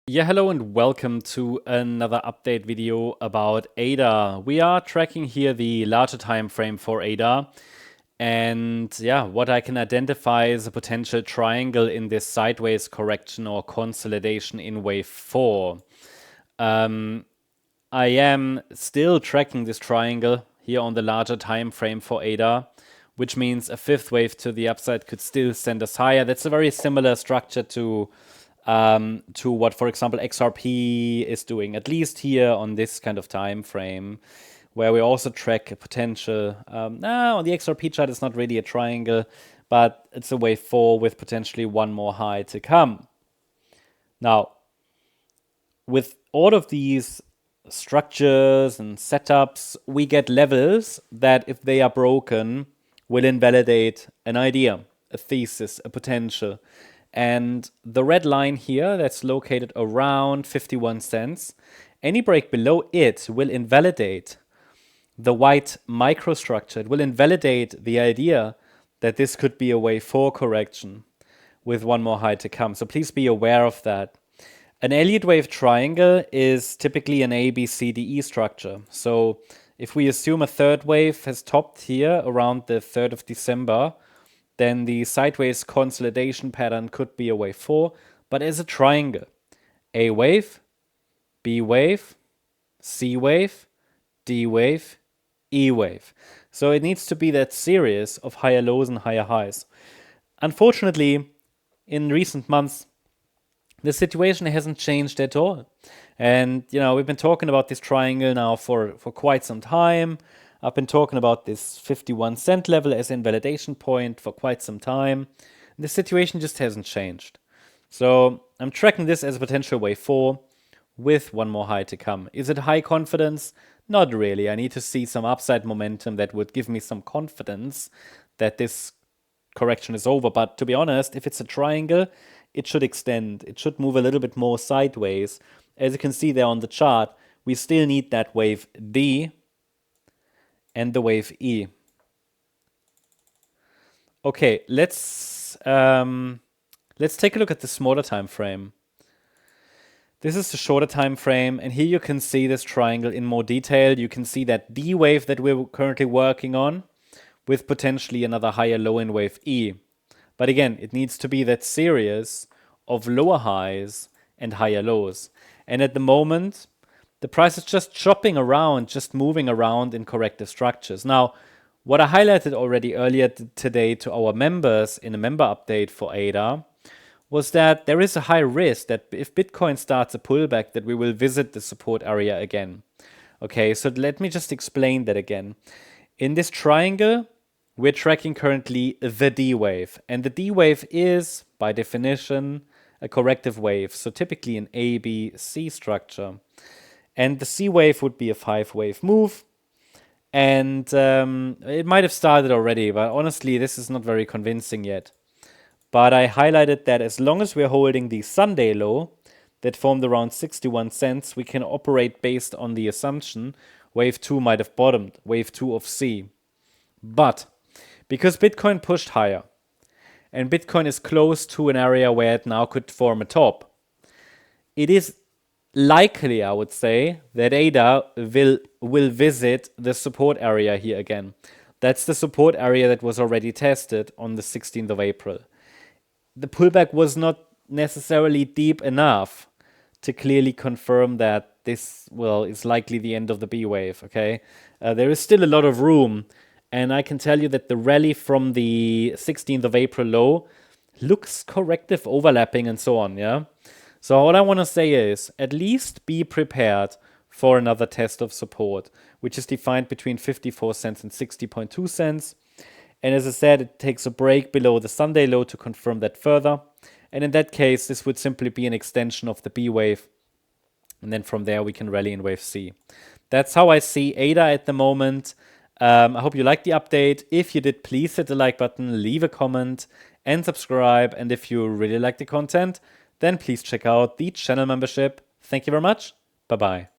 Yeah, hello and welcome to another update video about ADA. We are tracking here the larger time frame for ADA. And yeah, what I can identify is a potential triangle in this sideways correction or consolidation in wave 4. I am still tracking this triangle here on the larger time frame for ADA, which means a fifth wave to the upside could still send us higher. That's a very similar structure to what, for example, XRP is doing, at least here on this kind of time frame, where we also track a potential. On the XRP chart, it's not really a triangle, but it's a wave 4 with potentially one more high to come. Now, with all of these structures and setups, we get levels that, if they are broken, will invalidate an idea, a thesis, a potential. And the red line here that's located around 51 cents, any break below it will invalidate the white microstructure. It will invalidate the idea that this could be a wave 4 correction with one more high to come. So please be aware of that. An Elliott wave triangle is typically an A, B, C, D, E structure. So if we assume a third wave has topped here around the 3rd of December, then the sideways consolidation pattern could be a wave 4, but as a triangle. A wave, B wave, C wave, D wave, E wave. So it needs to be that series of higher lows and higher highs. Unfortunately, in recent months, the situation hasn't changed at all. And, we've been talking about this triangle now for quite some time. I've been talking about this 51 cent level as invalidation point for quite some time. The situation just hasn't changed. So I'm tracking this as a potential wave 4 with one more high to come. Is it high confidence? Not really. I need to see some upside momentum that would give me some confidence that this correction is over. But to be honest, if it's a triangle, it should extend. It should move a little bit more sideways. As you can see there on the chart, we still need that wave D and the wave E. Okay, let's take a look at the smaller time frame. This is the shorter time frame, and here you can see this triangle in more detail. You can see that D wave that we're currently working on with potentially another higher low in wave E. But again, it needs to be that series of lower highs and higher lows. And at the moment, the price is just chopping around, just moving around in corrective structures. Now, what I highlighted already earlier today to our members in a member update for ADA was that there is a high risk that if Bitcoin starts a pullback, that we will visit the support area again. Okay, so let me just explain that again. In this triangle, we're tracking currently the D wave. And the D wave is, by definition, a corrective wave. So typically an A, B, C structure. And the C wave would be a 5-wave move. And it might have started already, but honestly, this is not very convincing yet. But I highlighted that as long as we're holding the Sunday low that formed around 61 cents, we can operate based on the assumption wave 2 might have bottomed, wave 2 of C. But because Bitcoin pushed higher, and Bitcoin is close to an area where it now could form a top, it is likely, I would say, that ADA will visit the support area here again. That's the support area that was already tested on the 16th of April. The pullback was not necessarily deep enough to clearly confirm that this, is likely the end of the B wave, okay? There is still a lot of room, and I can tell you that the rally from the 16th of April low looks corrective, overlapping, and so on, yeah? So what I want to say is, at least be prepared for another test of support, which is defined between 54 cents and 60.2 cents. And as I said, it takes a break below the Sunday low to confirm that further. And in that case, this would simply be an extension of the B wave. And then from there, we can rally in wave C. That's how I see ADA at the moment. I hope you liked the update. If you did, please hit the like button, leave a comment, and subscribe. And if you really like the content, then please check out the channel membership. Thank you very much. Bye-bye.